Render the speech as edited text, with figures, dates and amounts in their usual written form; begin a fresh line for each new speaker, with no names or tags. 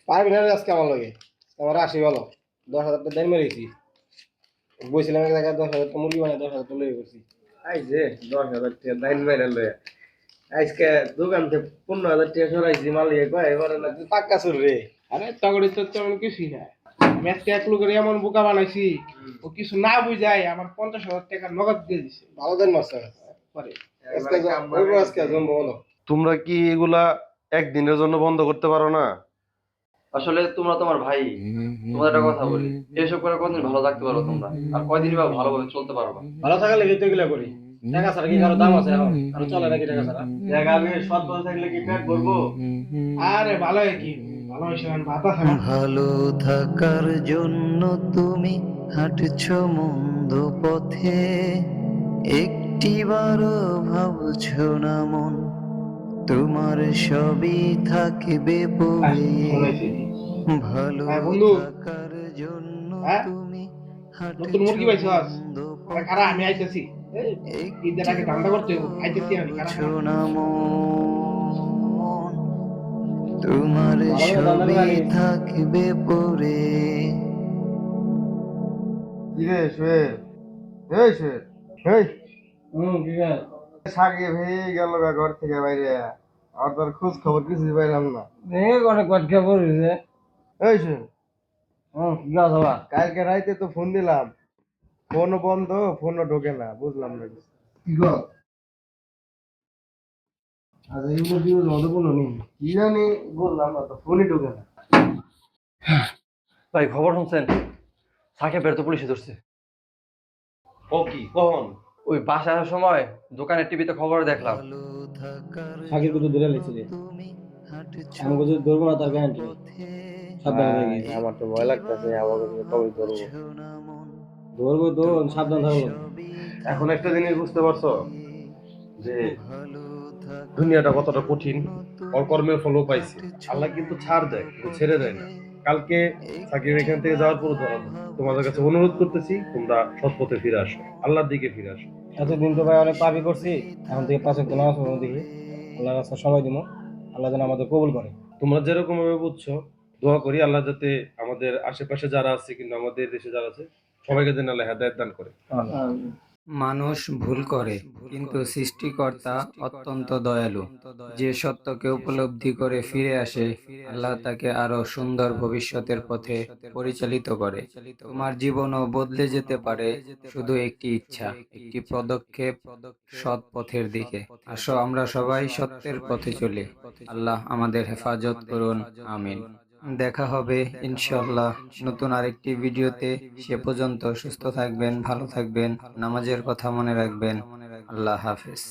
পারবি না রে আজকে আমার লগে। আমার আসি বলো 10,000 টাকা দেন মেরেছি। বলছিলাম এক জায়গায় 10,000 টাকা মুরগি বানিয়ে 10,000 টাকা লয়ে গেছি।
এই যে 10,000 টাকা দাইন মেরে লয়ে আজকে দোকান থেকে 15,000 টাকা সরাইছি মালিক কয় এবারে না
পাক্কা চুর রে।
আরে তগড়ি তো তেমন কিছুই না। আমি আজকে এক লোকের এমন বোকা বানাইছি, ও কিছু না বুঝাই আমার 50,000 টাকা নগদ দিয়ে দিছে
ভালো দেন মাস্টার।
পরে।
আজকে ওই আজকে জমবো বলো।
তোমরা কি এগুলা একদিনের জন্য বন্ধ করতে পারো না?
আসলে তোমরা তোমার ভাই, তোমাদের একটা কথা বলি, এসব করে কতদিন ভালো থাকতে পারো তোমরা, আর কয়দিনই বা ভালোভাবে চলতে পারবা?
ভালো থাকার লেগে তো এগুলা করি। টাকা ছাড়া কি কারো দাম আছে এখন? কারো চলে নাকি টাকা ছাড়া?
জায়গা আমি সৎ পথে থাকলে কি পেট ভরবো?
আরে ভালো কি ভালো হয়েছে ভাত আছে না।
ভালো থাকার জন্য তুমি হাঁটছো মন্দ পথে, একটিবারও ভাবছো না মন তোমার সবই থাকবে পড়ে।
শুনেছি।
ভালো
হ্যাঁ বন্ধু,
থাকার জন্য
হ্যাঁ
তুমি
নতুন
হাঁটছো
মুরগি পাইছস?
মন্দ
আরে খারা আমি আইতেছি। ঈদের আগে ধান্দা করতে হইব। আইতেছি আমি খারা
ভাবছো না মন তোমার
ভালো করে দান্দা করে
সবই
আনিস।
থাকবে পড়ে।
কিরে শুয়ে এই শুয়ে এই
ঠিক আছে।
সাকিব হয়ে গেল গা ঘর থেকে বাইরে আর তোর খোঁজ খবর কিছুই পাইলাম না।
দেখে করে কটকা পড়িছে।
এই শুয়ে
কি গাছ হবা?
কালকে রাইতে তো ফোন দিলাম, ফোনও বন্ধ, ফোনও ঢোকে না, বুঝলাম না কিছু।
কি গো? আচ্ছা ইউটিউব ভিউজ মতো বলো নি।
কি জানি বললাম না তো, ফোনই ঢোকে না।
ভাই খবর শুনছেন? সাকিবের তো পুলিশে ধরছে।
ও কি কখন?
ওই বাসায় আসার সময় দোকানের টিভিতে খবর দেখলাম।
ভালো থাকার
সাকিব কত দূরে লেগেছিলে?
তুমি হাঁটছো
আমি কিছু ধরবো না তার গ্যারান্টি নেই।
পথে,
সাবধানে
ভাই,
থাকিস।
আমার তো ভয় লাগতেছে, আবার কবে ধরবো।
ভাবছো না মন
ধরবো তো সাবধান থাকবো।
সবই
এখন একটা জিনিস বুঝতে পারছো যে
ভালো থাকার
দুনিয়াটা কতটা কঠিন। অকর্মের ফলও পাইছে। আল্লাহ কিন্তু ছাড় দেয়, কিন্তু ছেড়ে দেয় না। কালকে সাকিব এখান থেকে যাওয়ার পর ধরাবো। তোমাদের কাছে অনুরোধ করতেছি, তোমরা সৎ পথে ফিরে আসো, আল্লাহর দিকে ফিরে আসো।
এতদিন তো ভাই অনেক পাপই করছি। এখন থেকে 5 ওয়াক্ত নামাজ পড়বো দেখি। আল্লাহর রাস্তায় সময় দিব। আল্লাহ যেন আমাদের কবুল করে।
তোমরা যেরকম ভাবে বুঝছো, দোয়া করি আল্লাহ যাতে আমাদের আশেপাশে যারা আছে কিন্তু আমাদের দেশে যারা আছে সবাইকে যেন আল্লাহ হেদায়েত দান করে।
মানুষ ভুল করে, কিন্তু সৃষ্টিকর্তা অত্যন্ত দয়ালু। যে সত্যকে উপলব্ধি করে ফিরে আসে, আল্লাহ তাকে আরো সুন্দর ভবিষ্যতের পথে পরিচালিত করে। তোমার জীবনও বদলে যেতে পারে শুধু একটি ইচ্ছা, একটি পদক্ষেপ সৎ পথের দিকে। আসো আমরা সবাই সত্যের পথে চলি। আল্লাহ আমাদের হেফাজত করুন, আমিন। দেখা হবে ইনশাআল্লাহ নতুন আরেকটি ভিডিওতে। সে পর্যন্ত সুস্থ থাকবেন, ভালো থাকবেন, নামাজের কথা মনে রাখবেন। আল্লাহ হাফেজ।